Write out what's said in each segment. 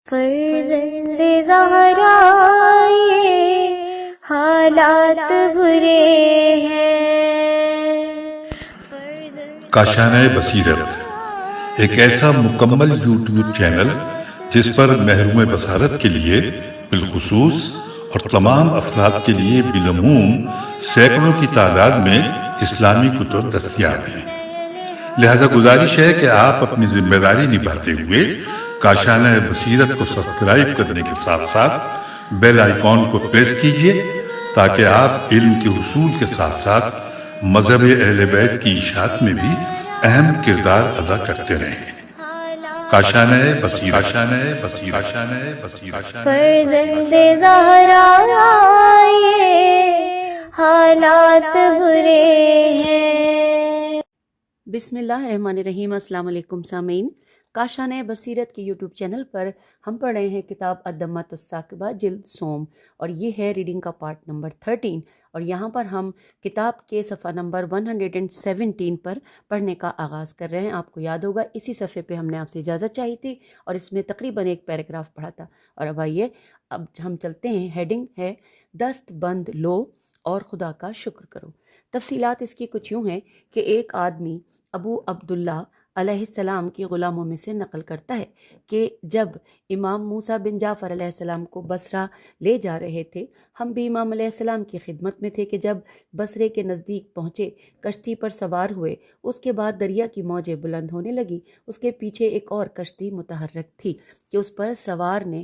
فرزند زہرا یہ حالات برے ہیں۔ کاشانہ بصیرت ایک ایسا مکمل یوٹیوب چینل جس پر محروم بصارت کے لیے بالخصوص اور تمام افراد کے لیے بالعموم سینکڑوں کی تعداد میں اسلامی کتب دستیاب ہیں۔ لہذا گزارش ہے کہ آپ اپنی ذمہ داری نبھاتے ہوئے کاشانہ بصیرت کو سبسکرائب کرنے کے ساتھ ساتھ بیل آئیکن کو پریس کیجئے تاکہ آپ علم کے حصول کے ساتھ ساتھ مذہب اہل بیت کی اشاعت میں بھی اہم کردار ادا کرتے رہیں۔ کاشانہ بصیرت۔ فرزند زہرا یہ حالات برے ہیں۔ بسم اللہ الرحمن الرحیم۔ السلام علیکم سامعین، کاشانہ بصیرت کے یوٹیوب چینل پر ہم پڑھ رہے ہیں کتاب الدمۃ الثاقبہ جلد سوم، اور یہ ہے ریڈنگ کا پارٹ نمبر 13، اور یہاں پر ہم کتاب کے صفحہ نمبر 117 پر پڑھنے کا آغاز کر رہے ہیں۔ آپ کو یاد ہوگا اسی صفحے پہ ہم نے آپ سے اجازت چاہی تھی اور اس میں تقریباً ایک پیراگراف پڑھا تھا، اور اب آئیے اب ہم چلتے ہیں۔ ہیڈنگ ہے دست بند لو اور خدا کا شکر کرو۔ تفصیلات اس کی کچھ یوں ہیں کہ ایک آدمی ابو عبداللہ علیہ السلام کی غلاموں میں سے نقل کرتا ہے کہ جب امام موسیٰ بن جعفر علیہ السلام کو بصرہ لے جا رہے تھے، ہم بھی امام علیہ السلام کی خدمت میں تھے کہ جب بصرے کے نزدیک پہنچے، کشتی پر سوار ہوئے، اس کے بعد دریا کی موجیں بلند ہونے لگی، اس کے پیچھے ایک اور کشتی متحرک تھی کہ اس پر سوار نے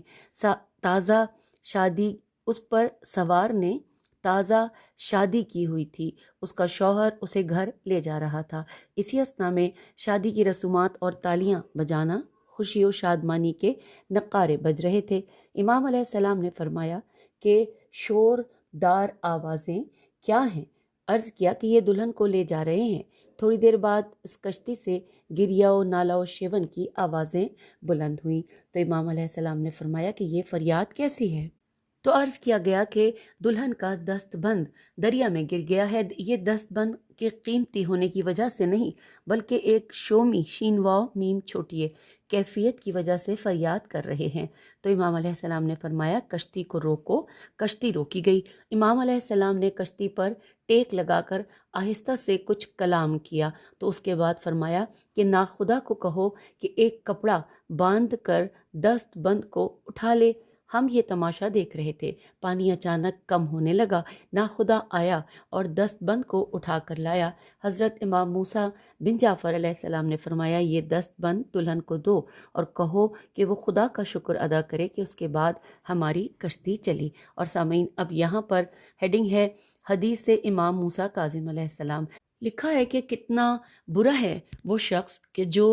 تازہ شادی کی ہوئی تھی، اس کا شوہر اسے گھر لے جا رہا تھا۔ اسی اثنا میں شادی کی رسومات اور تالیاں بجانا، خوشی و شادمانی کے نقارے بج رہے تھے۔ امام علیہ السلام نے فرمایا کہ شور دار آوازیں کیا ہیں؟ عرض کیا کہ یہ دلہن کو لے جا رہے ہیں۔ تھوڑی دیر بعد اس کشتی سے گریہ و نالہ و شیون کی آوازیں بلند ہوئیں، تو امام علیہ السلام نے فرمایا کہ یہ فریاد کیسی ہے؟ تو عرض کیا گیا کہ دلہن کا دست بند دریا میں گر گیا ہے۔ یہ دست بند کے قیمتی ہونے کی وجہ سے نہیں، بلکہ ایک شومی شین واو میم چھوٹی کیفیت کی وجہ سے فریاد کر رہے ہیں۔ تو امام علیہ السلام نے فرمایا کشتی کو روکو۔ کشتی روکی گئی۔ امام علیہ السلام نے کشتی پر ٹیک لگا کر آہستہ سے کچھ کلام کیا، تو اس کے بعد فرمایا کہ ناخدا کو کہو کہ ایک کپڑا باندھ کر دست بند کو اٹھا لے۔ ہم یہ تماشا دیکھ رہے تھے، پانی اچانک کم ہونے لگا، ناخدا آیا اور دست بند کو اٹھا کر لایا۔ حضرت امام موسیٰ بن جعفر علیہ السلام نے فرمایا یہ دست بند دلہن کو دو اور کہو کہ وہ خدا کا شکر ادا کرے کہ اس کے بعد ہماری کشتی چلی۔ اور سامعین، اب یہاں پر ہیڈنگ ہے حدیث سے امام موسیٰ کاظم علیہ السلام۔ لکھا ہے کہ کتنا برا ہے وہ شخص کہ جو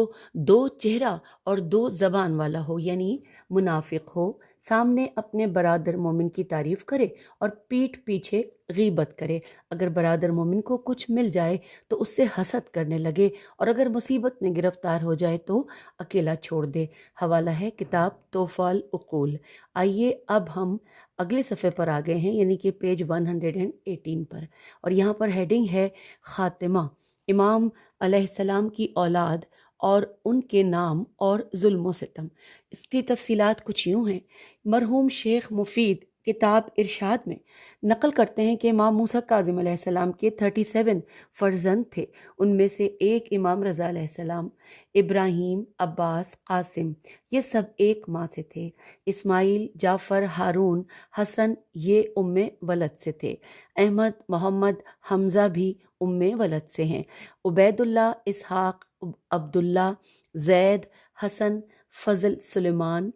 دو چہرہ اور دو زبان والا ہو، یعنی منافق ہو، سامنے اپنے برادر مومن کی تعریف کرے اور پیٹھ پیچھے غیبت کرے۔ اگر برادر مومن کو کچھ مل جائے تو اس سے حسد کرنے لگے، اور اگر مصیبت میں گرفتار ہو جائے تو اکیلا چھوڑ دے۔ حوالہ ہے کتاب تحفہ العقول۔ آئیے اب ہم اگلے صفحے پر آ گئے ہیں، یعنی کہ پیج 118 پر، اور یہاں پر ہیڈنگ ہے خاتمہ، امام علیہ السلام کی اولاد اور ان کے نام اور ظلم و ستم۔ اس کی تفصیلات کچھ یوں ہیں۔ مرحوم شیخ مفید کتاب ارشاد میں نقل کرتے ہیں کہ امام موسیٰ کاظم علیہ السلام کے 37 فرزند تھے۔ ان میں سے ایک امام رضا علیہ السلام، ابراہیم، عباس، قاسم، یہ سب ایک ماں سے تھے۔ اسماعیل، جعفر، ہارون، حسن یہ ام ولد سے تھے۔ احمد، محمد، حمزہ بھی ام ولد سے ہیں۔ عبید اللہ، اسحاق، عبداللہ، زید، حسن، فضل، سلیمان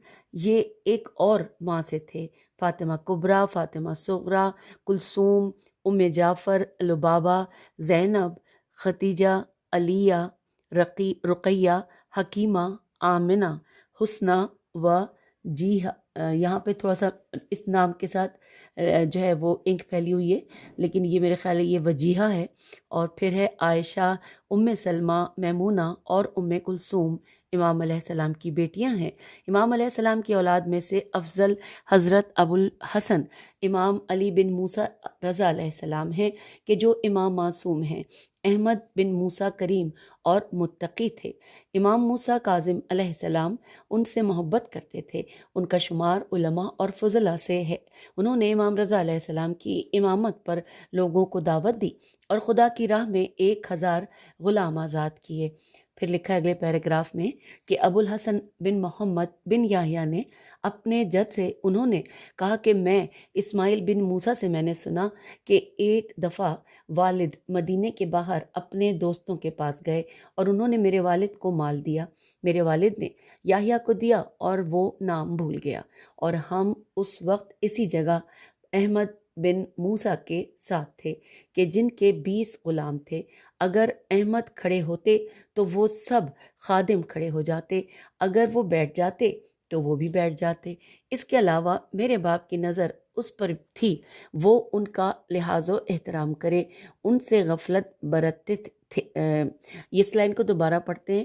یہ ایک اور ماں سے تھے۔ فاطمہ کبریٰ، فاطمہ صغریٰ، کلثوم، ام جعفر، لبابہ، زینب، ختیجہ، علیہ، رقیہ، حکیمہ، آمنہ، حسنہ و جیحہ۔ یہاں پہ تھوڑا سا اس نام کے ساتھ جو ہے وہ انک پھیلی ہوئی ہے، لیکن یہ میرے خیال ہے یہ وجیحہ ہے۔ اور پھر ہے عائشہ، ام سلمہ، میمونہ اور ام کلثوم، امام علیہ السلام کی بیٹیاں ہیں۔ امام علیہ السلام کی اولاد میں سے افضل حضرت ابو الحسن امام علی بن موسیٰ رضا علیہ السلام ہیں کہ جو امام معصوم ہیں۔ احمد بن موسیٰ کریم اور متقی تھے۔ امام موسیٰ کاظم علیہ السلام ان سے محبت کرتے تھے۔ ان کا شمار علماء اور فضلاء سے ہے۔ انہوں نے امام رضا علیہ السلام کی امامت پر لوگوں کو دعوت دی اور خدا کی راہ میں 1000 غلام آزاد کیے۔ پھر لکھا اگلے پیراگراف میں کہ ابو الحسن بن محمد بن یحییٰ نے اپنے جد سے انہوں نے کہا کہ میں اسماعیل بن موسیٰ سے میں نے سنا کہ ایک دفعہ والد مدینے کے باہر اپنے دوستوں کے پاس گئے اور انہوں نے میرے والد کو مال دیا۔ میرے والد نے یحییٰ کو دیا اور وہ نام بھول گیا، اور ہم اس وقت اسی جگہ احمد بن موسیٰ کے ساتھ تھے کہ جن کے 20 غلام تھے۔ اگر احمد کھڑے ہوتے تو وہ سب خادم کھڑے ہو جاتے، اگر وہ بیٹھ جاتے تو وہ بھی بیٹھ جاتے۔ اس کے علاوہ میرے باپ کی نظر اس پر تھی، وہ ان کا لحاظ و احترام کرے، ان سے غفلت برتتے تھے۔ اس لائن کو دوبارہ پڑھتے ہیں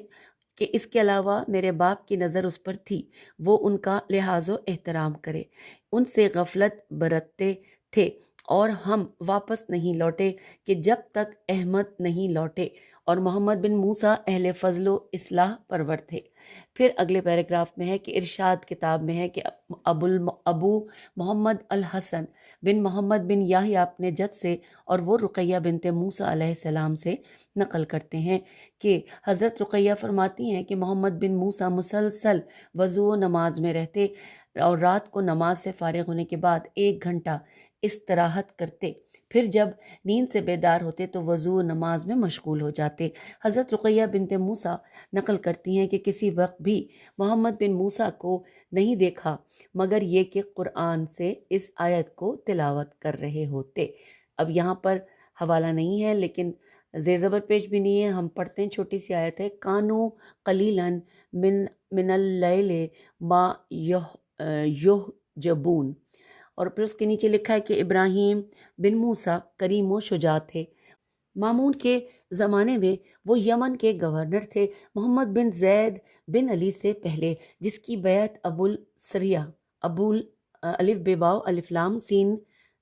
کہ اس کے علاوہ میرے باپ کی نظر اس پر تھی، وہ ان کا لحاظ و احترام کرے، ان سے غفلت برتتے تھے، اور ہم واپس نہیں لوٹے کہ جب تک احمد نہیں لوٹے، اور محمد بن موسیٰ اہل فضل و اصلاح پرور تھے۔ پھر اگلے پیراگراف میں ہے کہ ارشاد کتاب میں ہے کہ ابو محمد الحسن بن محمد بن یحییٰ اپنے جد سے اور وہ رقیہ بنت موسیٰ علیہ السلام سے نقل کرتے ہیں کہ حضرت رقیہ فرماتی ہیں کہ محمد بن موسیٰ مسلسل وضو و نماز میں رہتے اور رات کو نماز سے فارغ ہونے کے بعد 1 گھنٹہ استراحت کرتے، پھر جب نیند سے بیدار ہوتے تو وضو و نماز میں مشغول ہو جاتے۔ حضرت رقیہ بنت موسیٰ نقل کرتی ہیں کہ کسی وقت بھی محمد بن موسیٰ کو نہیں دیکھا مگر یہ کہ قرآن سے اس آیت کو تلاوت کر رہے ہوتے۔ اب یہاں پر حوالہ نہیں ہے لیکن زیر زبر پیش بھی نہیں ہے، ہم پڑھتے ہیں، چھوٹی سی آیت ہے، کانو قلیلا من اللیل ما یہجبون، اور پھر اس کے نیچے لکھا ہے کہ ابراہیم بن موسیٰ کریم و شجاع تھے۔ مامون کے زمانے میں وہ یمن کے گورنر تھے، محمد بن زید بن علی سے پہلے، جس کی بیعت ابو السریہ، الف بے واو الف لام سین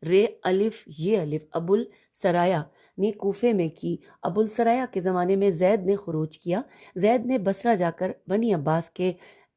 رے الف یہ الف، ابو السرایا نے کوفے میں کی۔ ابو السرایا کے زمانے میں زید نے خروج کیا۔ زید نے بصرہ جا کر بنی عباس کے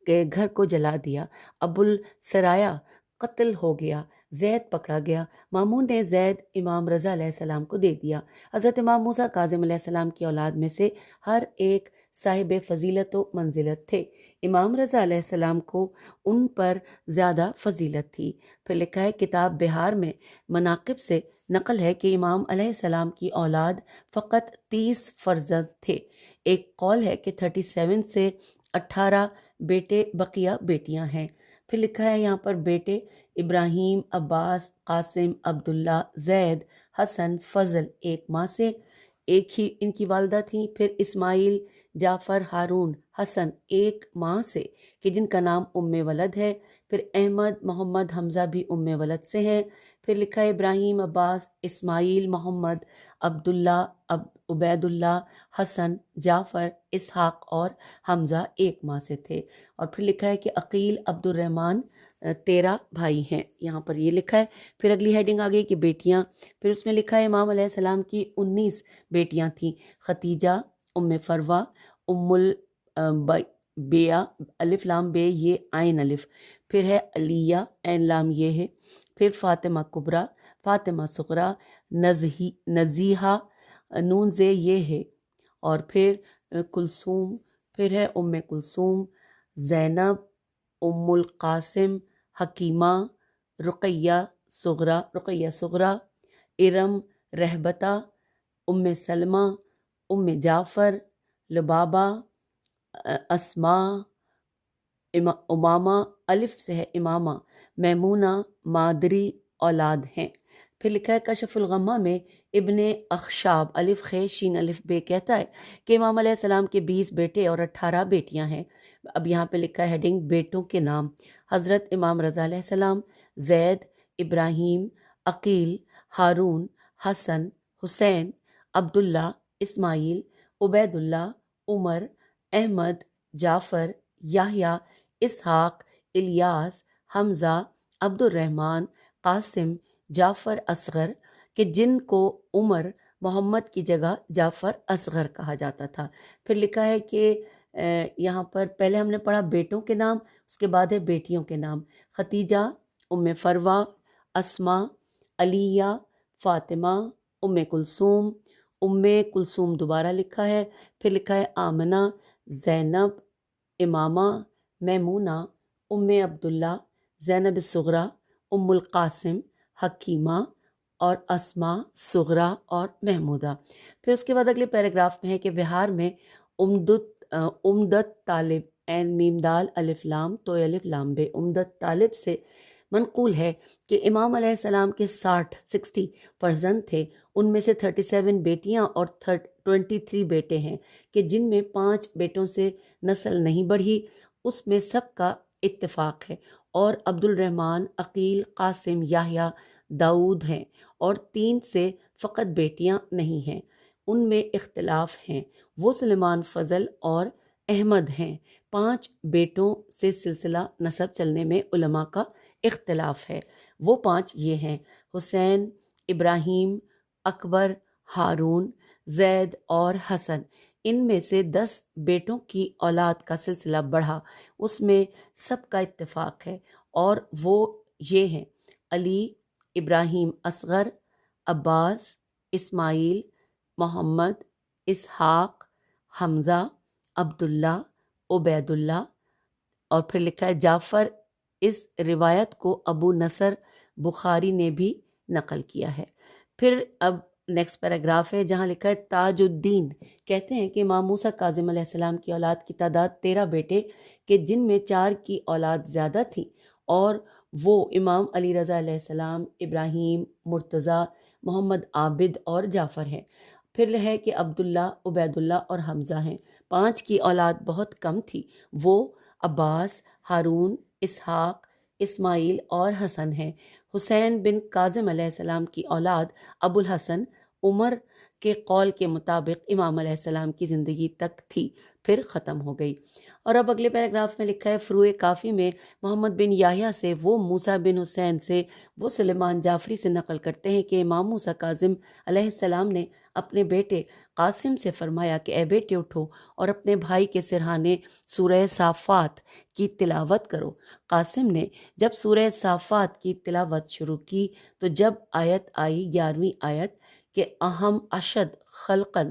گھر کو جلا دیا۔ ابو السرایا قتل ہو گیا، زید پکڑا گیا۔ مامون نے زید امام رضا علیہ السلام کو دے دیا۔ حضرت امام موسیٰ کاظم علیہ السلام کی اولاد میں سے ہر ایک صاحب فضیلت و منزلت تھے۔ امام رضا علیہ السلام کو ان پر زیادہ فضیلت تھی۔ پھر لکھا ہے کتاب بہار میں مناقب سے نقل ہے کہ امام علیہ السلام کی اولاد فقط 30 فرزند تھے۔ ایک قول ہے کہ 37 سے 18 بیٹے بقیہ بیٹیاں ہیں۔ پھر لکھا ہے یہاں پر بیٹے ابراہیم، عباس، قاسم، عبداللہ، زید، حسن، فضل ایک ماں سے، ایک ہی ان کی والدہ تھیں۔ پھر اسماعیل، جعفر، ہارون، حسن ایک ماں سے کہ جن کا نام ام ولد ہے۔ پھر احمد، محمد، حمزہ بھی ام ولد سے ہیں۔ پھر لکھا ہے ابراہیم، عباس، اسماعیل، محمد، عبداللہ، عبید اللہ، حسن، جعفر، اسحاق اور حمزہ ایک ماں سے تھے۔ اور پھر لکھا ہے کہ عقیل، عبد الرحمن 13 بھائی ہیں، یہاں پر یہ لکھا ہے۔ پھر اگلی ہیڈنگ آ گئی کہ بیٹیاں، پھر اس میں لکھا ہے امام علیہ السلام کی 19 بیٹیاں تھیں، ختیجہ، ام فروہ، ام البیع، الف لام بے یہ عین الف، پھر ہے علیہ عین لام یہ ہے، پھر فاطمہ کبریٰ، فاطمہ صغریٰ، نزیحہ نون زے یہ ہے، اور پھر کلثوم، پھر ہے ام کلثوم، زینب، ام القاسم، حکیمہ، رقیہ صغریٰ، ارم، رہبتہ، ام سلمہ، ام جعفر، لبابہ، اسماء، امامہ، الف سے ہے امامہ، میمونہ، مادری اولاد ہیں۔ پھر لکھا ہے کشف الغمہ میں ابن اخشاب، الف خ شین الف بے کہتا ہے کہ امام علیہ السلام کے 20 بیٹے اور 18 بیٹیاں ہیں۔ اب یہاں پہ لکھا ہے ہیڈنگ بیٹوں کے نام، حضرت امام رضا علیہ السلام، زید، ابراہیم، عقیل، ہارون، حسن، حسین، عبداللہ، اسماعیل، عبید اللہ، عمر، احمد، جعفر، یحییٰ، اسحاق، الیاس، حمزہ، عبد الرحمن، قاسم، جعفر اصغر کہ جن کو عمر محمد کی جگہ جعفر اصغر کہا جاتا تھا۔ پھر لکھا ہے کہ یہاں پر پہلے ہم نے پڑھا بیٹوں کے نام، اس کے بعد ہے بیٹیوں کے نام: ختیجہ، ام فروہ، اسماء، علیہ، فاطمہ، ام کلثوم دوبارہ لکھا ہے، پھر لکھا ہے آمنہ، زینب، امامہ، میمونہ، ام عبداللہ، زینب الصغریٰ، ام القاسم، حکیمہ اور اسماء صغریٰ اور محمودہ۔ پھر اس کے بعد اگلے پیراگراف میں ہے کہ بہار میں عمدت طالب، عین میم دال الف لام تو الف لام بے، عمدت طالب سے منقول ہے کہ امام علیہ السلام کے 60 فرزند تھے، ان میں سے 37 بیٹیاں اور 23 بیٹے ہیں کہ جن میں 5 بیٹوں سے نسل نہیں بڑھی، اس میں سب کا اتفاق ہے، اور عبد الرحمن، عقیل، قاسم، یحییٰ، داؤد ہیں، اور 3 سے فقط بیٹیاں نہیں ہیں، ان میں اختلاف ہیں، وہ سلیمان، فضل اور احمد ہیں۔ 5 بیٹوں سے سلسلہ نسب چلنے میں علماء کا اختلاف ہے، وہ 5 یہ ہیں: حسین، ابراہیم، اکبر، ہارون، زید اور حسن۔ ان میں سے 10 بیٹوں کی اولاد کا سلسلہ بڑھا، اس میں سب کا اتفاق ہے، اور وہ یہ ہیں: علی، ابراہیم اصغر، عباس، اسماعیل، محمد، اسحاق، حمزہ، عبداللہ، عبیداللہ، اور پھر لکھا ہے جعفر۔ اس روایت کو ابو نصر بخاری نے بھی نقل کیا ہے۔ پھر اب نیکسٹ پیراگراف ہے جہاں لکھا ہے تاج الدین کہتے ہیں کہ امام موسیٰ کاظم علیہ السلام کی اولاد کی تعداد 13 بیٹے کہ جن میں 4 کی اولاد زیادہ تھی، اور وہ امام علی رضا علیہ السلام، ابراہیم، مرتضیٰ، محمد عابد اور جعفر ہیں۔ پھر ہے کہ عبداللہ، عبیداللہ اور حمزہ ہیں۔ 5 کی اولاد بہت کم تھی، وہ عباس، ہارون، اسحاق، اسماعیل اور حسن ہیں۔ حسین بن کاظم علیہ السلام کی اولاد ابو الحسن عمر کے قول کے مطابق امام علیہ السلام کی زندگی تک تھی، پھر ختم ہو گئی۔ اور اب اگلے پیراگراف میں لکھا ہے فروع کافی میں محمد بن یحییٰ سے، وہ موسیٰ بن حسین سے، وہ سلیمان جعفری سے نقل کرتے ہیں کہ امام موسیٰ کاظم علیہ السلام نے اپنے بیٹے قاسم سے فرمایا کہ اے بیٹے اٹھو اور اپنے بھائی کے سرہانے سورہ صافات کی تلاوت کرو۔ قاسم نے جب سورہ صافات کی تلاوت شروع کی تو جب آیت آئی 11ویں آیت کہ اہم اشد خلقن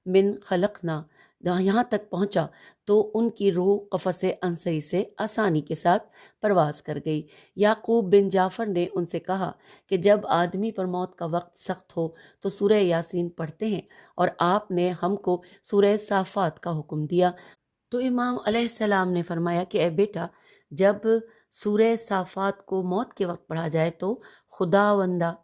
من خلقنا، یہاں تک پہنچا تو ان کی روح قفس عنصری سے آسانی کے ساتھ پرواز کر گئی۔ یعقوب بن جعفر نے ان سے کہا کہ جب آدمی پر موت کا وقت سخت ہو تو سورہ یاسین پڑھتے ہیں، اور آپ نے ہم کو سورہ صافات کا حکم دیا۔ تو امام علیہ السلام نے فرمایا کہ اے بیٹا، جب سورہ صافات کو موت کے وقت پڑھا جائے تو خداوندہ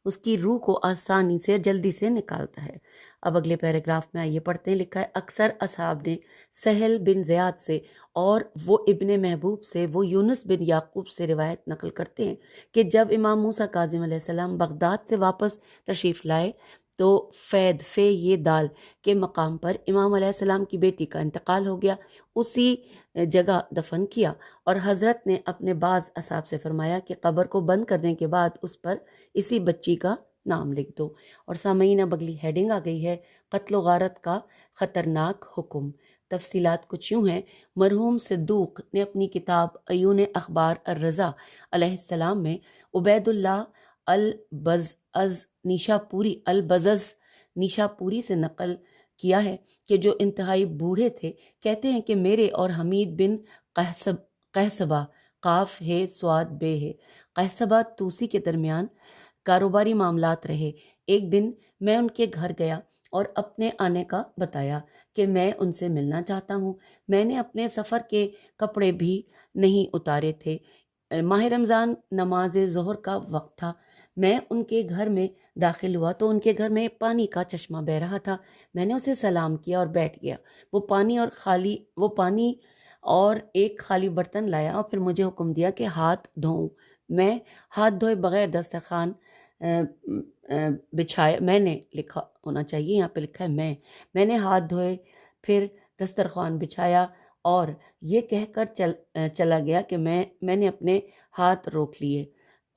اس کی روح کو آسانی سے جلدی سے نکالتا ہے۔ اب اگلے پیراگراف میں آئیے پڑھتے ہیں۔ لکھا ہے اکثر اصحاب نے سہل بن زیاد سے اور وہ ابن محبوب سے، وہ یونس بن یعقوب سے روایت نقل کرتے ہیں کہ جب امام موسیٰ کاظم علیہ السلام بغداد سے واپس تشریف لائے تو فے یہ دال کے مقام پر امام علیہ السلام کی بیٹی کا انتقال ہو گیا، اسی جگہ دفن کیا، اور حضرت نے اپنے بعض اصحاب سے فرمایا کہ قبر کو بند کرنے کے بعد اس پر اسی بچی کا نام لکھ دو۔ اور سامعین اب اگلی ہیڈنگ آ گئی ہے قتل و غارت کا خطرناک حکم۔ تفصیلات کچھ یوں ہیں: مرحوم صدوق نے اپنی کتاب عیون اخبار الرضا علیہ السلام میں عبید اللہ البزز نیشاپوری سے نقل کیا ہے کہ جو انتہائی بوڑھے تھے، کہتے ہیں کہ میرے اور حمید بن قحصبہ قاف ہے سواد بے ہے قحصبہ توسی کے درمیان کاروباری معاملات رہے۔ ایک دن میں ان کے گھر گیا اور اپنے آنے کا بتایا کہ میں ان سے ملنا چاہتا ہوں۔ میں نے اپنے سفر کے کپڑے بھی نہیں اتارے تھے، ماہ رمضان نماز ظہر کا وقت تھا۔ میں ان کے گھر میں داخل ہوا تو ان کے گھر میں پانی کا چشمہ بہہ رہا تھا۔ میں نے اسے سلام کیا اور بیٹھ گیا۔ وہ پانی اور ایک خالی برتن لایا اور پھر مجھے حکم دیا کہ ہاتھ دھوؤں۔ میں ہاتھ دھوئے بغیر دسترخوان بچھایا، میں نے لکھا ہونا چاہیے، یہاں پہ لکھا ہے میں نے ہاتھ دھوئے، پھر دسترخوان بچھایا اور یہ کہہ کر چلا گیا کہ میں نے اپنے ہاتھ روک لیے،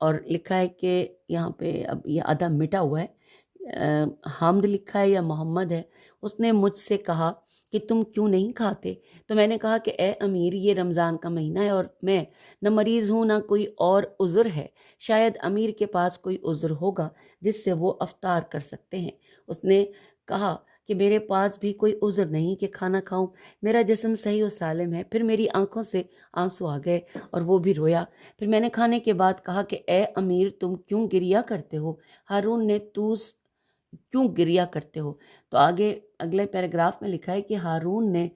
اور لکھا ہے کہ یہاں پہ اب یہ آدھا مٹا ہوا ہے، حامد لکھا ہے یا محمد ہے، اس نے مجھ سے کہا کہ تم کیوں نہیں کھاتے؟ تو میں نے کہا کہ اے امیر، یہ رمضان کا مہینہ ہے اور میں نہ مریض ہوں نہ کوئی اور عذر ہے، شاید امیر کے پاس کوئی عذر ہوگا جس سے وہ افطار کر سکتے ہیں۔ اس نے کہا کہ میرے پاس بھی کوئی عذر نہیں کہ کھانا کھاؤں، میرا جسم صحیح و سالم ہے۔ پھر میری آنکھوں سے آنسو آ گئے اور وہ بھی رویا۔ پھر میں نے کھانے کے بعد کہا کہ اے امیر، تم کیوں گریا کرتے ہو؟ ہارون نے توس کیوں گریا کرتے ہو؟ تو اگلے پیراگراف میں لکھا ہے کہ ہارون نے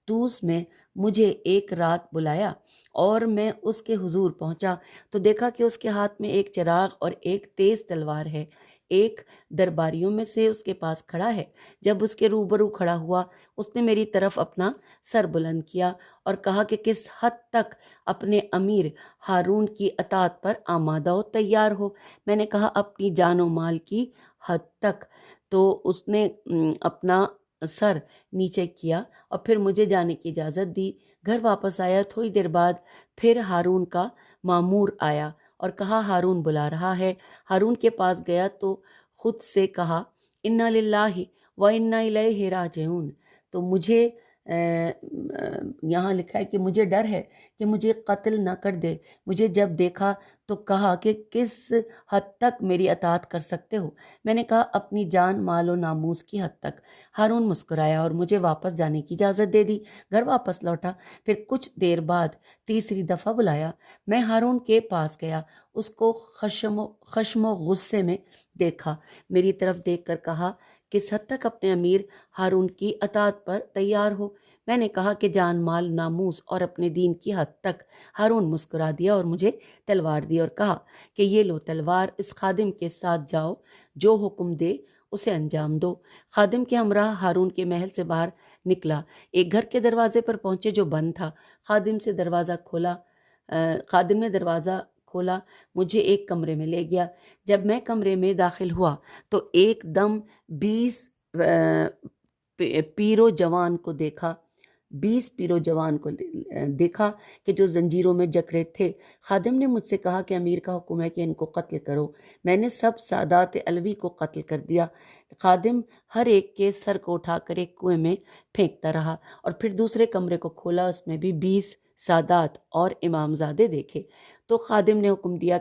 توس میں مجھے ایک رات بلایا اور میں اس کے حضور پہنچا تو دیکھا کہ اس کے ہاتھ میں ایک چراغ اور ایک تیز تلوار ہے، ایک درباریوں میں سے اس کے پاس کھڑا ہے۔ جب اس کے روبرو کھڑا ہوا، اس نے میری طرف اپنا سر بلند کیا اور کہا کہ کس حد تک اپنے امیر ہارون کی اطاعت پر آمادہ ہو، تیار ہو؟ میں نے کہا اپنی جان و مال کی حد تک۔ تو اس نے اپنا سر نیچے کیا اور پھر مجھے جانے کی اجازت دی۔ گھر واپس آیا، تھوڑی دیر بعد پھر ہارون کا مامور آیا اور کہا ہارون بلا رہا ہے۔ ہارون کے پاس گیا تو خود سے کہا انا للہ و انا الیہ راجعون۔ تو مجھے یہاں لکھا ہے کہ مجھے ڈر ہے کہ مجھے قتل نہ کر دے۔ مجھے جب دیکھا تو کہا کہ کس حد تک میری اطاعت کر سکتے ہو؟ میں نے کہا اپنی جان مال و ناموس کی حد تک۔ ہارون مسکرایا اور مجھے واپس جانے کی اجازت دے دی۔ گھر واپس لوٹا، پھر کچھ دیر بعد تیسری دفعہ بلایا۔ میں ہارون کے پاس گیا، اس کو خشم و غصے میں دیکھا، میری طرف دیکھ کر کہا کس حد تک اپنے امیر ہارون کی اطاعت پر تیار ہو؟ میں نے کہا کہ جان مال ناموس اور اپنے دین کی حد تک۔ ہارون مسکرا دیا اور مجھے تلوار دی اور کہا کہ یہ لو تلوار، اس خادم کے ساتھ جاؤ، جو حکم دے اسے انجام دو۔ خادم کے ہمراہ ہارون کے محل سے باہر نکلا، ایک گھر کے دروازے پر پہنچے جو بند تھا۔ خادم نے دروازہ کھولا، مجھے ایک کمرے میں لے گیا۔ جب میں کمرے میں داخل ہوا تو ایک دم 20 پیرو جوان کو دیکھا کہ جو زنجیروں میں جکڑے تھے۔ خادم نے مجھ سے کہا کہ امیر کا حکم ہے کہ ان کو قتل کرو۔ میں نے سب سادات علوی کو قتل کر دیا۔ خادم ہر ایک کے سر کو اٹھا کر ایک کنویں میں پھینکتا رہا اور پھر دوسرے کمرے کو کھولا، اس میں بھی 20 سادات اور امامزادے دیکھے۔ تو خادم نے حکم دیا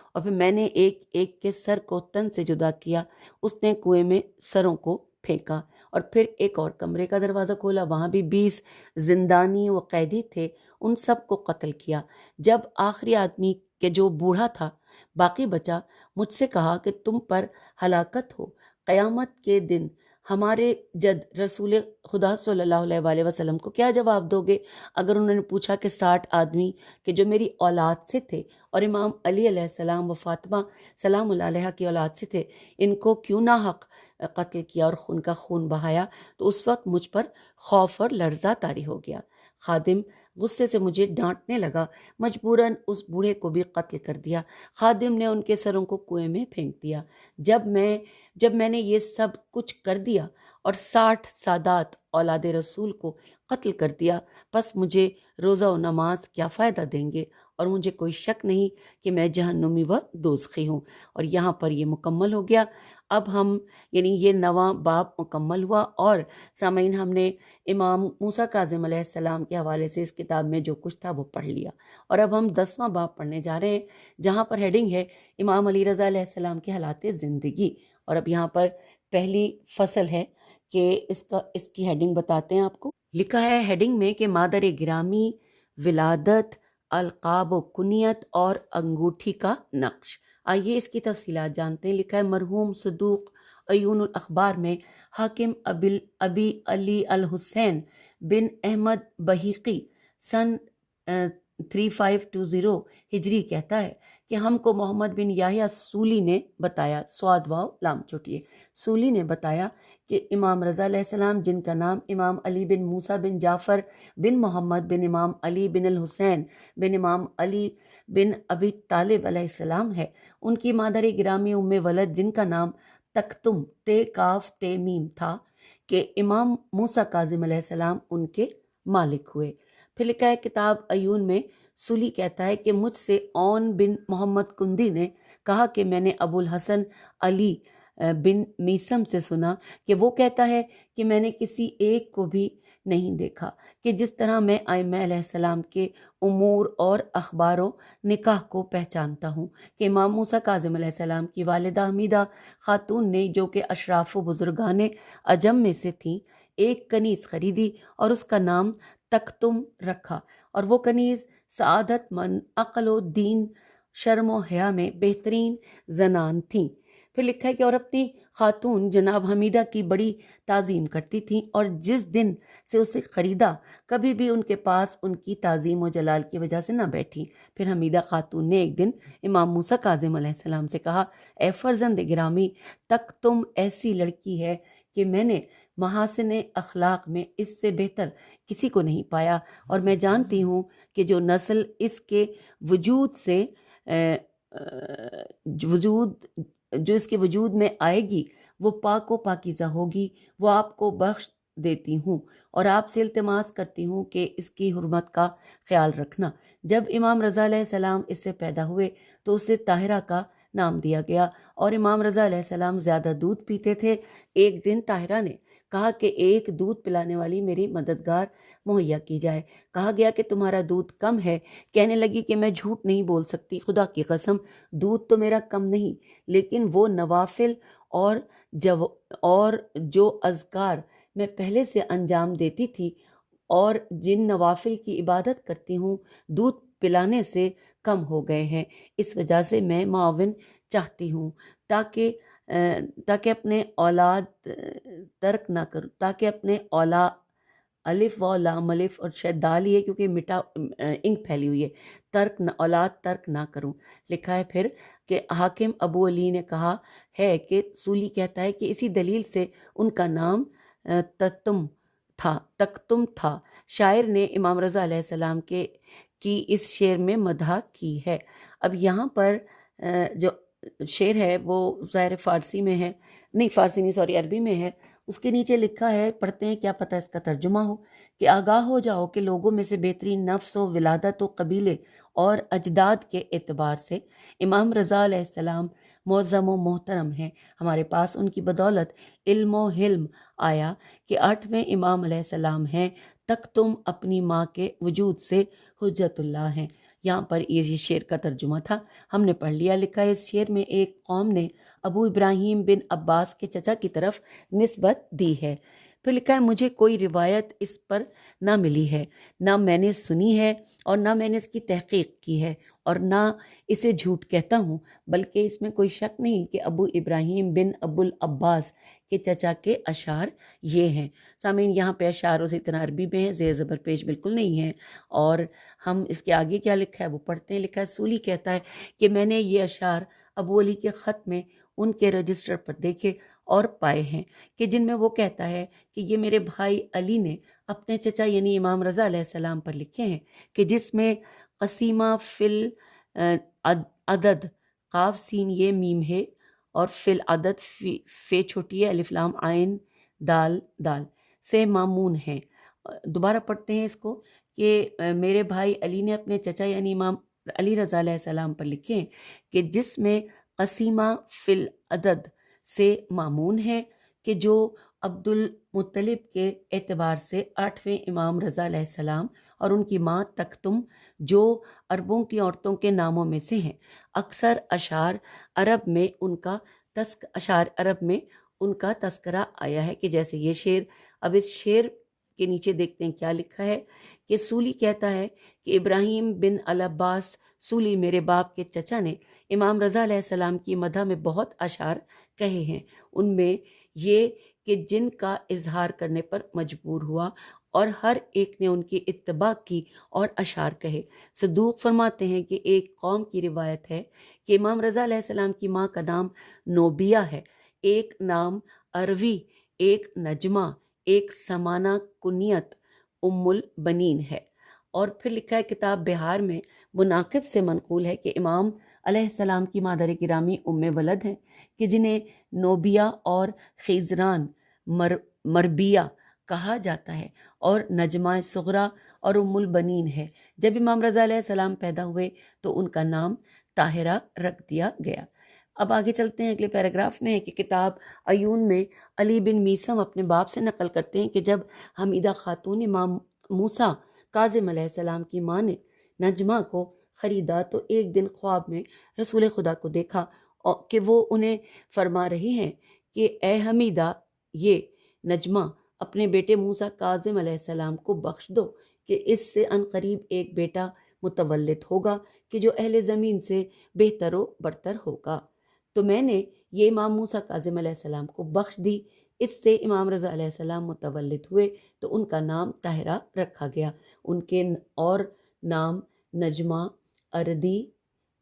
اور پھر میں نے ایک ایک کے سر کو تن سے جدا کیا۔ اس نے کنویں میں سروں کو پھینکا اور پھر ایک اور کمرے کا دروازہ کھولا، وہاں بھی 20 زندانی و قیدی تھے، ان سب کو قتل کیا۔ جب آخری آدمی کہ جو بوڑھا تھا باقی بچا، مجھ سے کہا کہ تم پر ہلاکت ہو، قیامت کے دن ہمارے جد رسول خدا صلی اللہ علیہ وآلہ وسلم کو کیا جواب دو گے؟ اگر انہوں نے پوچھا کہ 60 آدمی کہ جو میری اولاد سے تھے اور امام علی علیہ السلام و فاطمہ سلام اللہ علیہ کی اولاد سے تھے، ان کو کیوں ناحق قتل کیا اور ان کا خون بہایا؟ تو اس وقت مجھ پر خوف اور لرزہ طاری ہو گیا۔ خادم غصے سے مجھے ڈانٹنے لگا، مجبوراً اس بوڑھے کو بھی قتل کر دیا۔ خادم نے ان کے سروں کو کنویں میں پھینک دیا۔ جب میں نے یہ سب کچھ کر دیا اور 60 سادات اولاد رسول کو قتل کر دیا، پس مجھے روزہ و نماز کیا فائدہ دیں گے؟ اور مجھے کوئی شک نہیں کہ میں جہنمی و دوزخی ہوں۔ اور یہاں پر یہ مکمل ہو گیا۔ اب ہم یہ 9واں باب مکمل ہوا، اور سامعین ہم نے امام موسیٰ کاظم علیہ السلام کے حوالے سے اس کتاب میں جو کچھ تھا وہ پڑھ لیا، اور اب ہم 10واں باب پڑھنے جا رہے ہیں، جہاں پر ہیڈنگ ہے امام علی رضا علیہ السلام کے حالات زندگی۔ اور اب یہاں پر پہلی فصل ہے کہ اس کی ہیڈنگ بتاتے ہیں آپ کو۔ لکھا ہے ہیڈنگ میں کہ مادر گرامی، ولادت، القاب و کنیت اور انگوٹھی کا نقش۔ آئیے اس کی تفصیلات جانتے ہیں۔ لکھا ہے مرحوم صدوق عیون الاخبار میں حاکم ابی علی الحسین بن احمد بہیقی سن 3520 ہجری کہتا ہے کہ ہم کو محمد بن یحییٰ سولی نے بتایا، سواد واو لام چوٹیے، سولی نے بتایا کہ امام رضا علیہ السلام، جن کا نام امام علی بن موسیٰ بن جعفر بن محمد بن امام علی بن الحسین بن امام علی بن ابی طالب علیہ السلام ہے، ان کی مادر گرامی ام ولد جن کا نام تکتم تے کاف تے میم تھا، کہ امام موسیٰ کاظم علیہ السلام ان کے مالک ہوئے۔ پھر لکھا ہے کتاب عیون میں، سولی کہتا ہے کہ مجھ سے اون بن محمد کندی نے کہا کہ میں نے ابو الحسن علی بن میسم سے سنا کہ وہ کہتا ہے کہ میں نے کسی ایک کو بھی نہیں دیکھا کہ جس طرح میں ائمہ علیہ السلام کے امور اور اخبار و نکاح کو پہچانتا ہوں، کہ امام موسیٰ کاظم علیہ السلام کی والدہ حمیدہ خاتون نے، جو کہ اشراف و بزرگان عجم میں سے تھیں، ایک کنیز خریدی اور اس کا نام تکتم رکھا، اور وہ کنیز سعادت مند، عقل و دین، شرم و حیا میں بہترین زنان تھیں۔ پھر لکھا ہے کہ اور اپنی خاتون جناب حمیدہ کی بڑی تعظیم کرتی تھیں، اور جس دن سے اسے خریدا کبھی بھی ان کے پاس ان کی تعظیم و جلال کی وجہ سے نہ بیٹھی۔ پھر حمیدہ خاتون نے ایک دن امام موسیٰ کاظم علیہ السلام سے کہا، اے فرزند گرامی، تک تم ایسی لڑکی ہے کہ میں نے محاسن اخلاق میں اس سے بہتر کسی کو نہیں پایا، اور میں جانتی ہوں کہ جو نسل اس کے وجود میں آئے گی وہ پاک و پاکیزہ ہوگی۔ وہ آپ کو بخش دیتی ہوں اور آپ سے التماس کرتی ہوں کہ اس کی حرمت کا خیال رکھنا۔ جب امام رضا علیہ السلام اس سے پیدا ہوئے تو اسے طاہرہ کا نام دیا گیا، اور امام رضا علیہ السلام زیادہ دودھ پیتے تھے۔ ایک دن طاہرہ نے کہا کہ ایک دودھ پلانے والی میری مددگار مہیا کی جائے۔ کہا گیا کہ تمہارا دودھ کم ہے۔ کہنے لگی کہ میں جھوٹ نہیں بول سکتی، خدا کی قسم دودھ تو میرا کم نہیں، لیکن وہ نوافل اور جو اذکار میں پہلے سے انجام دیتی تھی اور جن نوافل کی عبادت کرتی ہوں، دودھ پلانے سے کم ہو گئے ہیں۔ اس وجہ سے میں معاون چاہتی ہوں تاکہ اپنے اولاد ترک نہ کروں، تاکہ اپنے اولاد الف و لام الف اور شاید دال ہی ہے کیونکہ مٹا انک پھیلی ہوئی ہے، اولاد ترک نہ کروں۔ لکھا ہے پھر کہ حاکم ابو علی نے کہا ہے کہ سولی کہتا ہے کہ اسی دلیل سے ان کا نام تکتم تھا۔ شاعر نے امام رضا علیہ السلام کی اس شعر میں مدح کی ہے۔ اب یہاں پر جو شعر ہے وہ ظاہر فارسی میں ہے، عربی میں ہے۔ اس کے نیچے لکھا ہے، پڑھتے ہیں، کیا پتہ اس کا ترجمہ ہو، کہ آگاہ ہو جاؤ کہ لوگوں میں سے بہترین نفس و ولادت و قبیلے اور اجداد کے اعتبار سے امام رضا علیہ السلام معظم و محترم ہیں۔ ہمارے پاس ان کی بدولت علم و حلم آیا کہ 8ویں امام علیہ السلام ہیں، تک تم اپنی ماں کے وجود سے حجت اللہ ہیں۔ یہاں پر یہ شعر کا ترجمہ تھا، ہم نے پڑھ لیا۔ لکھا ہے اس شعر میں ایک قوم نے ابو ابراہیم بن عباس کے چچا کی طرف نسبت دی ہے۔ پھر لکھا ہے مجھے کوئی روایت اس پر نہ ملی ہے، نہ میں نے سنی ہے اور نہ میں نے اس کی تحقیق کی ہے، اور نہ اسے جھوٹ کہتا ہوں، بلکہ اس میں کوئی شک نہیں کہ ابو ابراہیم بن ابو العباس کے چچا کے اشعار یہ ہیں۔ سامعین، یہاں پہ اشعار اسی طرح عربی میں ہیں، زیر زبر پیش بالکل نہیں ہے، اور ہم اس کے آگے کیا لکھا ہے وہ پڑھتے ہیں۔ لکھا ہے سولی کہتا ہے کہ میں نے یہ اشعار ابو علی کے خط میں ان کے رجسٹر پر دیکھے اور پائے ہیں کہ جن میں وہ کہتا ہے کہ یہ میرے بھائی علی نے اپنے چچا یعنی امام رضا علیہ السلام پر لکھے ہیں، کہ جس میں قسیمہ فل عدد قاف سین یہ میم ہے، اور فل عدد فے چھوٹی ہے، الف لام عین دال سے مامون ہیں۔ دوبارہ پڑھتے ہیں اس کو، کہ میرے بھائی علی نے اپنے چچا یعنی امام علی رضا علیہ السلام پر لکھے ہیں، کہ جس میں قسیمہ فل عدد سے مامون ہے، کہ جو عبد المطلب کے اعتبار سے 8ویں امام رضا علیہ السلام اور ان کی ماں تکتم جو عربوں کی عورتوں کے ناموں میں سے ہیں۔ اکثر اشعار عرب میں ان کا تذکرہ آیا ہے، کہ جیسے یہ شعر۔ اب اس شعر کے نیچے دیکھتے ہیں کیا لکھا ہے، کہ سولی کہتا ہے کہ ابراہیم بن العباس سولی میرے باپ کے چچا نے امام رضا علیہ السلام کی مدح میں بہت اشعار کہے ہیں، ان میں یہ کہ جن کا اظہار کرنے پر مجبور ہوا، اور ہر ایک نے ان کی اتباع کی اور اشعار کہے۔ صدوق فرماتے ہیں کہ ایک قوم کی روایت ہے کہ امام رضا علیہ السلام کی ماں کا نام نوبیہ ہے، ایک نام عروی ایک نجمہ، ایک سمانہ کنیت ام البنین ہے۔ اور پھر لکھا ہے کتاب بہار میں مناقب سے منقول ہے کہ امام علیہ السلام کی مادر گرامی ام ولد ہیں کہ جنہیں نوبیہ اور خیزران مربیہ کہا جاتا ہے، اور نجمہ صغرا اور ام البنین ہے۔ جب امام رضا علیہ السلام پیدا ہوئے تو ان کا نام طاہرہ رکھ دیا گیا۔ اب آگے چلتے ہیں، اگلے پیراگراف میں ہے کہ کتاب عیون میں علی بن میثم اپنے باپ سے نقل کرتے ہیں کہ جب حمیدہ خاتون امام موسیٰ کاظم علیہ السلام کی ماں نے نجمہ کو خریدا تو ایک دن خواب میں رسول خدا کو دیکھا کہ وہ انہیں فرما رہی ہیں کہ اے حمیدہ، یہ نجمہ اپنے بیٹے موسیٰ کاظم علیہ السلام کو بخش دو کہ اس سے عنقریب ایک بیٹا متولد ہوگا کہ جو اہل زمین سے بہتر و برتر ہوگا۔ تو میں نے یہ امام موسیٰ کاظم علیہ السلام کو بخش دی۔ اس سے امام رضا علیہ السلام متولد ہوئے تو ان کا نام طاہرہ رکھا گیا۔ ان کے اور نام نجمہ، اردی،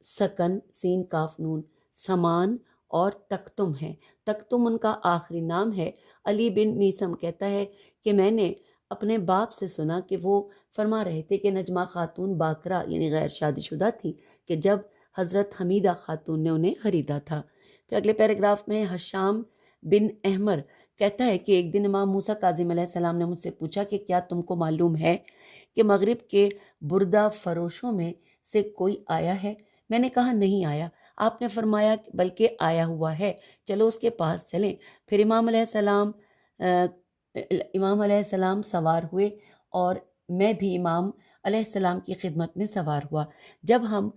سکن سین کاف نون، سمان اور تکتم ہے۔ تکتم ان کا آخری نام ہے۔ علی بن میثم کہتا ہے کہ میں نے اپنے باپ سے سنا کہ وہ فرما رہے تھے کہ نجمہ خاتون باکرہ یعنی غیر شادی شدہ تھی کہ جب حضرت حمیدہ خاتون نے انہیں خریدا تھا۔ پھر اگلے پیراگراف میں حشام بن احمر کہتا ہے کہ ایک دن امام موسیٰ کاظم علیہ السلام نے مجھ سے پوچھا کہ کیا تم کو معلوم ہے کہ مغرب کے بردہ فروشوں میں سے کوئی آیا ہے؟ میں نے کہا نہیں آیا۔ آپ نے فرمایا بلکہ آیا ہوا ہے، چلو اس کے پاس چلیں۔ پھر امام علیہ السلام سوار ہوئے اور میں بھی امام علیہ السلام کی خدمت میں سوار ہوا۔ جب ہم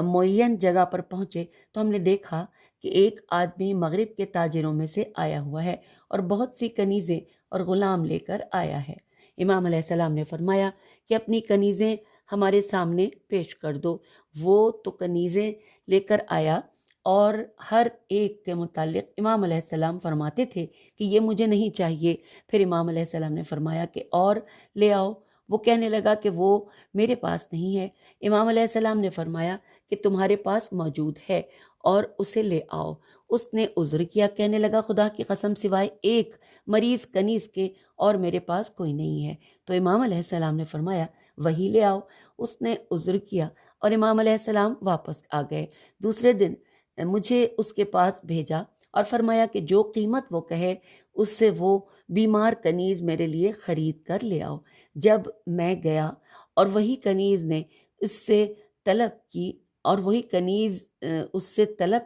معین جگہ پر پہنچے تو ہم نے دیکھا کہ ایک آدمی مغرب کے تاجروں میں سے آیا ہوا ہے اور بہت سی کنیزیں اور غلام لے کر آیا ہے۔ امام علیہ السلام نے فرمایا کہ اپنی کنیزیں ہمارے سامنے پیش کر دو۔ وہ تو کنیزیں لے کر آیا اور ہر ایک کے متعلق امام علیہ السلام فرماتے تھے کہ یہ مجھے نہیں چاہیے۔ پھر امام علیہ السلام نے فرمایا کہ اور لے آؤ۔ وہ کہنے لگا کہ وہ میرے پاس نہیں ہے۔ امام علیہ السلام نے فرمایا کہ تمہارے پاس موجود ہے اور اسے لے آؤ۔ اس نے عذر کیا، کہنے لگا خدا کی قسم سوائے ایک مریض کنیز کے اور میرے پاس کوئی نہیں ہے۔ تو امام علیہ السلام نے فرمایا وہی لے آؤ۔ اس نے عذر کیا اور امام علیہ السلام واپس آ گئے۔ دوسرے دن مجھے اس کے پاس بھیجا اور فرمایا کہ جو قیمت وہ کہے اس سے وہ بیمار کنیز میرے لیے خرید کر لے آؤ۔ جب میں گیا اور وہی کنیز نے اس سے طلب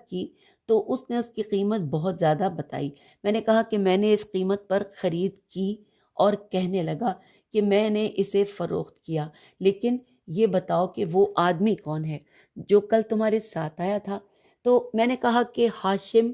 کی تو اس نے اس کی قیمت بہت زیادہ بتائی۔ میں نے کہا کہ میں نے اس قیمت پر خرید کی اور کہنے لگا کہ میں نے اسے فروخت کیا، لیکن یہ بتاؤ کہ وہ آدمی کون ہے جو کل تمہارے ساتھ آیا تھا؟ تو میں نے کہا کہ ہاشم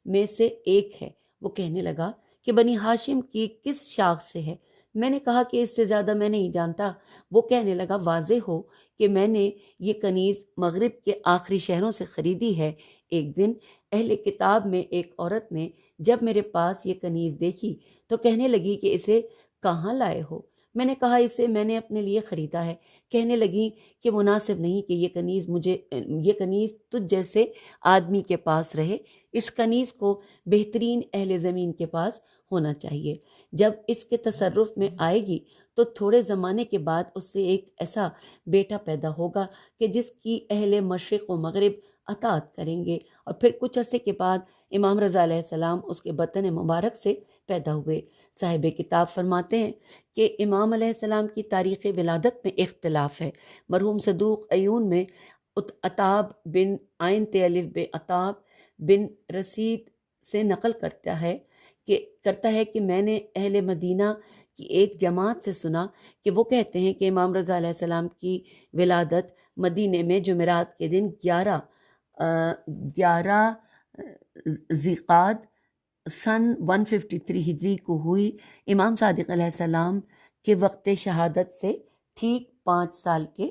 میں سے ایک ہے۔ وہ کہنے لگا کہ بنی ہاشم کی کس شاخ سے ہے؟ میں نے کہا کہ اس سے زیادہ میں نہیں جانتا۔ وہ کہنے لگا واضح ہو کہ میں نے یہ کنیز مغرب کے آخری شہروں سے خریدی ہے۔ ایک دن اہل کتاب میں ایک عورت نے جب میرے پاس یہ کنیز دیکھی تو کہنے لگی کہ اسے کہاں لائے ہو؟ میں نے کہا اسے میں نے اپنے لیے خریدا ہے۔ کہنے لگی کہ مناسب نہیں کہ یہ کنیز تجھ جیسے آدمی کے پاس رہے، اس کنیز کو بہترین اہل زمین کے پاس ہونا چاہیے۔ جب اس کے تصرف میں آئے گی تو تھوڑے زمانے کے بعد اس سے ایک ایسا بیٹا پیدا ہوگا کہ جس کی اہل مشرق و مغرب اطاعت کریں گے، اور پھر کچھ عرصے کے بعد امام رضا علیہ السلام اس کے بطن مبارک سے پیدا ہوئے۔ صاحب کتاب فرماتے ہیں کہ امام علیہ السلام کی تاریخ ولادت میں اختلاف ہے۔ مرحوم صدوق عیون میں عطاب بن عین الف بن عطاب بن رسید سے نقل کرتا ہے کہ میں نے اہل مدینہ کی ایک جماعت سے سنا کہ وہ کہتے ہیں کہ امام رضا علیہ السلام کی ولادت مدینے میں جمعرات کے دن 11 ذیقعد سن 153 ہجری کو ہوئی، امام صادق علیہ السلام کے وقت شہادت سے ٹھیک 5 سال کے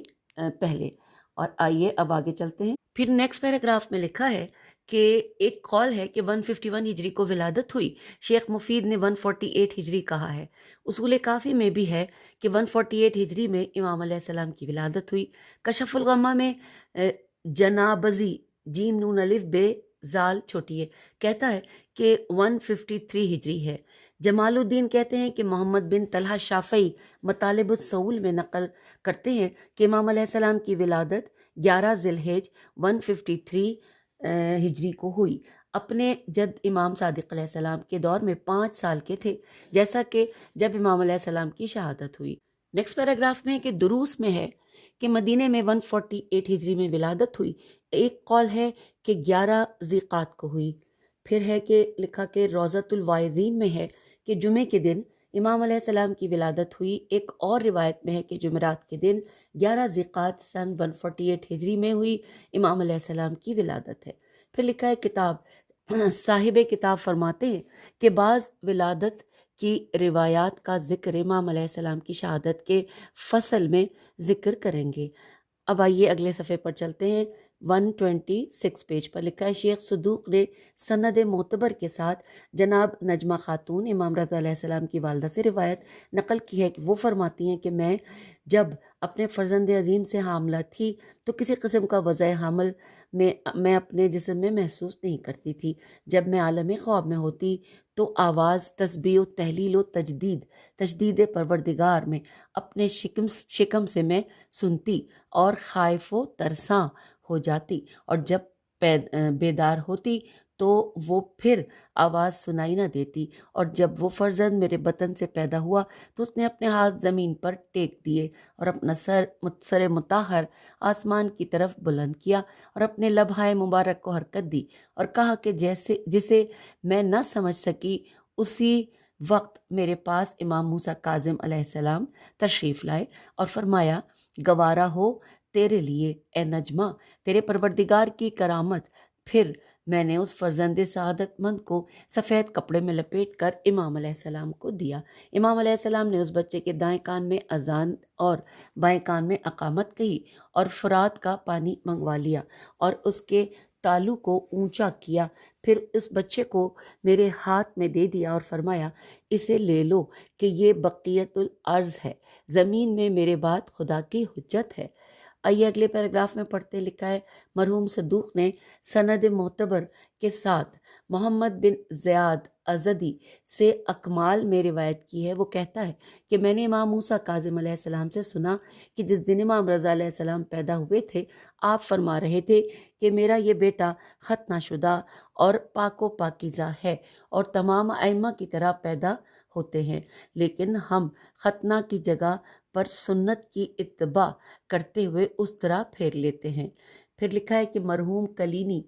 پہلے۔ اور آئیے اب آگے چلتے ہیں۔ پھر نیکسٹ پیراگراف میں لکھا ہے کہ ایک قول ہے کہ 151 ہجری کو ولادت ہوئی۔ شیخ مفید نے 148 ہجری کہا ہے۔ اصول کافی میں بھی ہے کہ 148 ہجری میں امام علیہ السلام کی ولادت ہوئی۔ کشف الغمہ میں جنابزی جیم نون الف بے زال چھوٹی ہے کہتا ہے کہ 153 ہجری ہے۔ جمال الدین کہتے ہیں کہ محمد بن طلحہ شافعی مطالب الصول میں نقل کرتے ہیں کہ امام علیہ السلام کی ولادت 11 ذی الحجہ 153 ہجری کو ہوئی۔ اپنے جد امام صادق علیہ السلام کے دور میں 5 سال کے تھے، جیسا کہ جب امام علیہ السلام کی شہادت ہوئی۔ نیکسٹ پیراگراف میں کہ دروس میں ہے کہ مدینے میں 148 ہجری میں ولادت ہوئی۔ ایک قول ہے کہ 11 ذیقات کو ہوئی۔ پھر ہے کہ لکھا کہ روضۃ الواعظین میں ہے کہ جمعے کے دن امام علیہ السلام کی ولادت ہوئی۔ ایک اور روایت میں ہے کہ جمعرات کے دن 11 ذیقات سن 148 ہجری میں ہوئی، امام علیہ السلام کی ولادت ہے۔ پھر لکھا ہے کتاب صاحب کتاب فرماتے ہیں کہ بعض ولادت کی روایات کا ذکر امام علیہ السلام کی شہادت کے فصل میں ذکر کریں گے۔ اب آئیے اگلے صفحے پر چلتے ہیں۔ 126 پیج پر لکھا ہے شیخ صدوق نے سند معتبر کے ساتھ جناب نجمہ خاتون امام رضا علیہ السلام کی والدہ سے روایت نقل کی ہے کہ وہ فرماتی ہیں کہ میں جب اپنے فرزند عظیم سے حاملہ تھی تو کسی قسم کا وضع حمل میں اپنے جسم میں محسوس نہیں کرتی تھی۔ جب میں عالم خواب میں ہوتی تو آواز تسبیح و تحلیل و تجدید پروردگار میں اپنے شکم سے میں سنتی اور خائف و ترساں ہو جاتی، اور جب بیدار ہوتی تو وہ پھر آواز سنائی نہ دیتی، اور جب وہ فرزند میرے بطن سے پیدا ہوا تو اس نے اپنے ہاتھ زمین پر ٹیک دیے اور اپنا سر مطہر آسمان کی طرف بلند کیا اور اپنے لبہائے مبارک کو حرکت دی اور کہا کہ جسے میں نہ سمجھ سکی اسی وقت میرے پاس امام موسیٰ کاظم علیہ السلام تشریف لائے اور فرمایا گوارا ہو تیرے لیے اے نجمہ تیرے پروردگار کی کرامت۔ پھر میں نے اس فرزند سعادت مند کو سفید کپڑے میں لپیٹ کر امام علیہ السلام کو دیا۔ امام علیہ السلام نے اس بچے کے دائیں کان میں اذان اور بائیں کان میں اقامت کہی اور فرات کا پانی منگوا لیا اور اس کے تالو کو اونچا کیا، پھر اس بچے کو میرے ہاتھ میں دے دیا اور فرمایا اسے لے لو کہ یہ بقیت الارض ہے، زمین میں میرے بعد خدا کی حجت ہے۔ آئیے اگلے پیراگراف میں پڑھتے لکھا ہے مرحوم صدوق نے سند معتبر کے ساتھ محمد بن زیاد ازدی سے اکمال میں روایت کی ہے۔ وہ کہتا ہے کہ میں نے امام موسیٰ کاظم علیہ السلام سے سنا کہ جس دن امام رضا علیہ السلام پیدا ہوئے تھے آپ فرما رہے تھے کہ میرا یہ بیٹا ختنہ شدہ اور پاک و پاکیزہ ہے اور تمام ائمہ کی طرح پیدا ہوتے ہیں، لیکن ہم ختنہ کی جگہ پر سنت کی اتباع کرتے ہوئے اس طرح پھیر لیتے ہیں۔ پھر لکھا ہے کہ مرحوم کلینی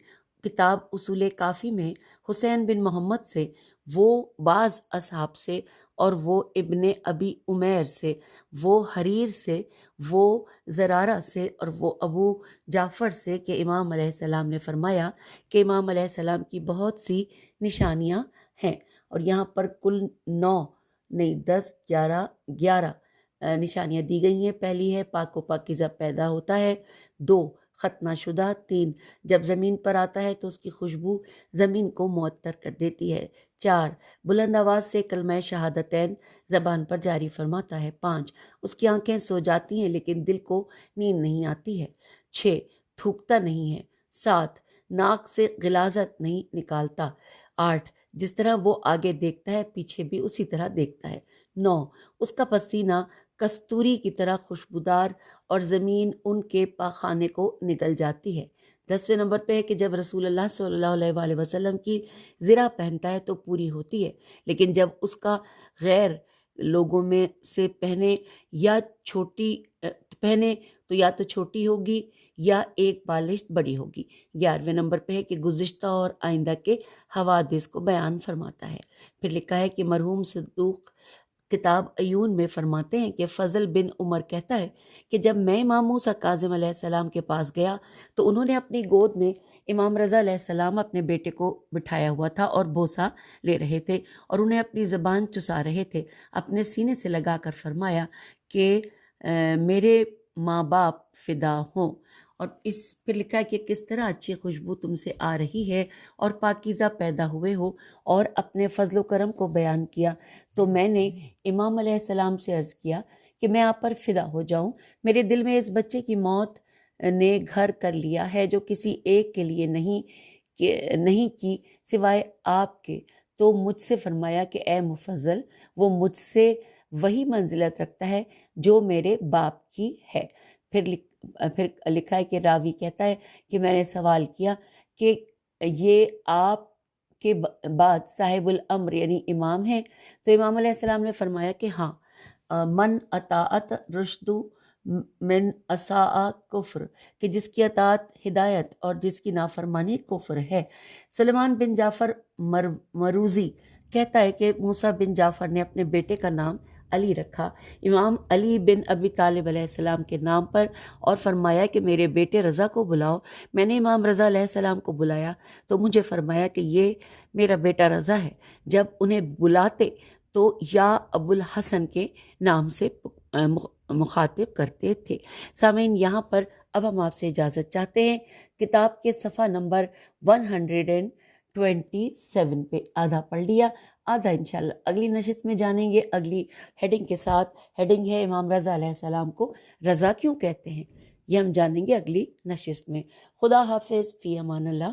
کتاب اصول کافی میں حسین بن محمد سے، وہ بعض اصحاب سے، اور وہ ابن ابی عمیر سے، وہ حریر سے، وہ زرارہ سے، اور وہ ابو جعفر سے کہ امام علیہ السلام نے فرمایا کہ امام علیہ السلام کی بہت سی نشانیاں ہیں، اور یہاں پر کل 11 نشانیاں دی گئی ہیں۔ پہلی ہے پاک و پاکیزہ پیدا ہوتا ہے، 2 ختنہ شدہ، 3 جب زمین پر آتا ہے تو اس کی خوشبو زمین کو معطر کر دیتی ہے، 4 بلند آواز سے کلمہ شہادتین زبان پر جاری فرماتا ہے، 5 اس کی آنکھیں سو جاتی ہیں لیکن دل کو نیند نہیں آتی ہے، 6 تھوکتا نہیں ہے، 7 ناک سے غلاظت نہیں نکالتا، 8 جس طرح وہ آگے دیکھتا ہے پیچھے بھی اسی طرح دیکھتا ہے، 9 اس کا پسینہ کستوری کی طرح خوشبودار اور زمین ان کے پاخانے کو نگل جاتی ہے۔ 10ویں نمبر پہ ہے کہ جب رسول اللہ صلی اللہ علیہ وآلہ وسلم کی زرہ پہنتا ہے تو پوری ہوتی ہے، لیکن جب اس کا غیر لوگوں میں سے پہنے تو یا تو چھوٹی ہوگی یا ایک بالشت بڑی ہوگی۔ 11ویں نمبر پہ ہے کہ گزشتہ اور آئندہ کے حوادث کو بیان فرماتا ہے۔ پھر لکھا ہے کہ مرحوم صدوق کتاب عیون میں فرماتے ہیں کہ فضل بن عمر کہتا ہے کہ جب میں امام موسیٰ کاظم علیہ السلام کے پاس گیا تو انہوں نے اپنی گود میں امام رضا علیہ السلام اپنے بیٹے کو بٹھایا ہوا تھا اور بوسہ لے رہے تھے اور انہیں اپنی زبان چسا رہے تھے، اپنے سینے سے لگا کر فرمایا کہ میرے ماں باپ فدا ہوں، اور اس پہ لکھا ہے کہ کس طرح اچھی خوشبو تم سے آ رہی ہے اور پاکیزہ پیدا ہوئے ہو، اور اپنے فضل و کرم کو بیان کیا۔ تو میں نے امام علیہ السلام سے عرض کیا کہ میں آپ پر فدا ہو جاؤں، میرے دل میں اس بچے کی موت نے گھر کر لیا ہے جو کسی ایک کے لیے نہیں کی سوائے آپ کے، تو مجھ سے فرمایا کہ اے مفضل، وہ مجھ سے وہی منزلت رکھتا ہے جو میرے باپ کی ہے۔ پھر لکھا ہے کہ راوی کہتا ہے کہ میں نے سوال کیا کہ یہ آپ کے بعد صاحب الامر یعنی امام ہیں؟ تو امام علیہ السلام نے فرمایا کہ ہاں، من اطاعت رشد من اساء کفر، کہ جس کی اطاعت ہدایت اور جس کی نافرمانی کفر ہے۔ سلیمان بن جعفر مروزی کہتا ہے کہ موسیٰ بن جعفر نے اپنے بیٹے کا نام علی رکھا امام علی بن ابی طالب علیہ السلام کے نام پر، اور فرمایا کہ میرے بیٹے رضا کو بلاؤ۔ میں نے امام رضا علیہ السلام کو بلایا تو مجھے فرمایا کہ یہ میرا بیٹا رضا ہے۔ جب انہیں بلاتے تو یا ابو الحسن کے نام سے مخاطب کرتے تھے۔ سامعین، یہاں پر اب ہم آپ سے اجازت چاہتے ہیں۔ کتاب کے صفحہ نمبر 127 پہ آدھا پڑھ لیا، آدھا انشاءاللہ اگلی نشست میں جانیں گے، اگلی ہیڈنگ کے ساتھ۔ ہیڈنگ ہے امام رضا علیہ السلام کو رضا کیوں کہتے ہیں، یہ ہم جانیں گے اگلی نشست میں۔ خدا حافظ، فی امان اللہ۔